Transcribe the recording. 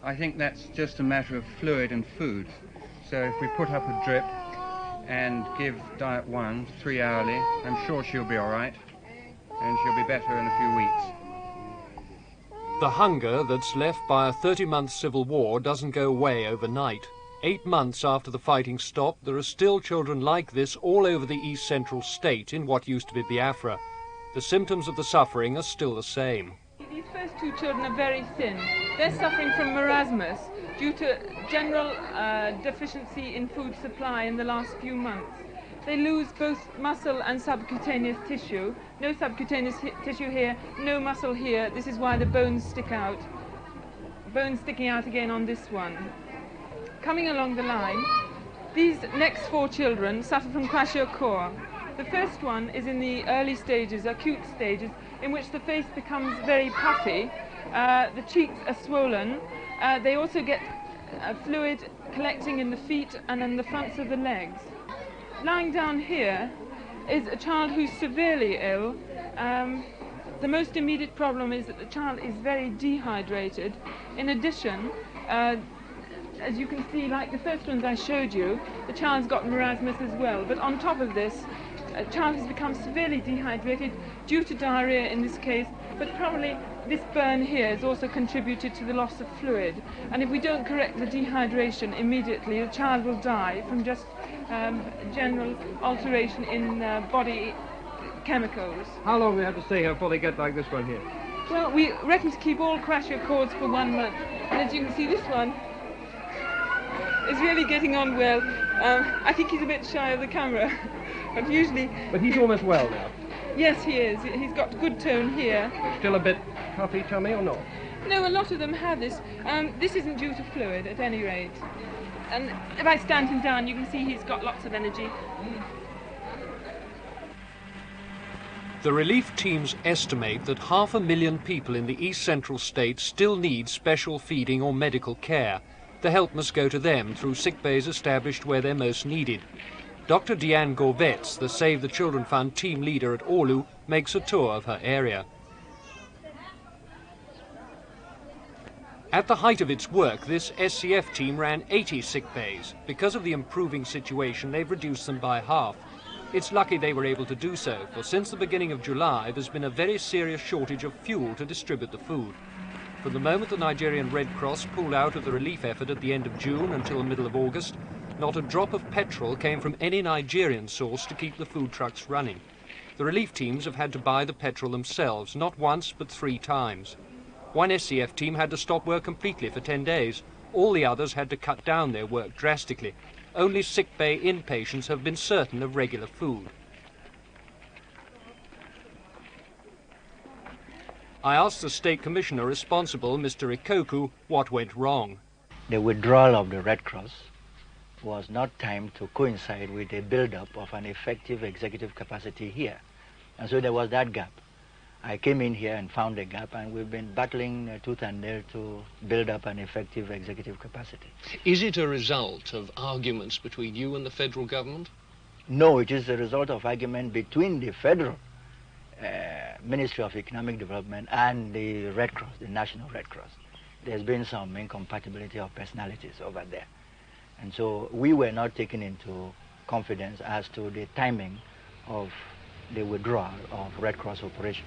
I think that's just a matter of fluid and food. So if we put up a drip and give diet 1, 3 hourly, I'm sure she'll be all right, and she'll be better in a few weeks. The hunger that's left by a 30-month civil war doesn't go away overnight. 8 months after the fighting stopped, there are still children like this all over the East Central state in what used to be Biafra. The symptoms of the suffering are still the same. These first 2 children are very thin. They're suffering from marasmus due to general deficiency in food supply in the last few months. They lose both muscle and subcutaneous tissue. No subcutaneous tissue here, no muscle here. This is why the bones stick out. Bones sticking out again on this one. Coming along the line, these next 4 children suffer from kwashiorkor. The first one is in the early stages, acute stages, in which the face becomes very puffy, the cheeks are swollen, they also get fluid collecting in the feet and in the fronts of the legs. Lying down here is a child who's severely ill. The most immediate problem is that the child is very dehydrated. In addition, as you can see, like the first ones I showed you, the child's got marasmus as well. But on top of this, a child has become severely dehydrated due to diarrhea in this case, but probably this burn here has also contributed to the loss of fluid. And if we don't correct the dehydration immediately, the child will die from just general alteration in body chemicals. How long do we have to stay here before they get like this one here? Well, we reckon to keep all kwashiorkors for 1 month. And as you can see, this one is really getting on well. I think he's a bit shy of the camera. But usually... But he's almost well now. Yes, he is. He's got good tone here. Still a bit puffy tummy or not? No, a lot of them have this. This isn't due to fluid, at any rate. And if I stand him down, you can see he's got lots of energy. The relief teams estimate that 500,000 people in the East Central states still need special feeding or medical care. The help must go to them through sick bays established where they're most needed. Dr. Diane Gorvetz, the Save the Children Fund team leader at Olu, makes a tour of her area. At the height of its work, this SCF team ran 80 sick bays. Because of the improving situation, they've reduced them by half. It's lucky they were able to do so, for since the beginning of July, there's been a very serious shortage of fuel to distribute the food. From the moment the Nigerian Red Cross pulled out of the relief effort at the end of June until the middle of August, not a drop of petrol came from any Nigerian source to keep the food trucks running. The relief teams have had to buy the petrol themselves, not once but 3 times. One SCF team had to stop work completely for 10 days. All the others had to cut down their work drastically. Only sick bay inpatients have been certain of regular food. I asked the State Commissioner responsible, Mr. Ikoku, what went wrong. The withdrawal of the Red Cross was not timed to coincide with a build-up of an effective executive capacity here. And so there was that gap. I came in here and found a gap, and we've been battling tooth and nail to build up an effective executive capacity. Is it a result of arguments between you and the federal government? No, it is a result of argument between the federal Ministry of Economic Development and the Red Cross, the National Red Cross. There's been some incompatibility of personalities over there. And so we were not taken into confidence as to the timing of the withdrawal of Red Cross operation.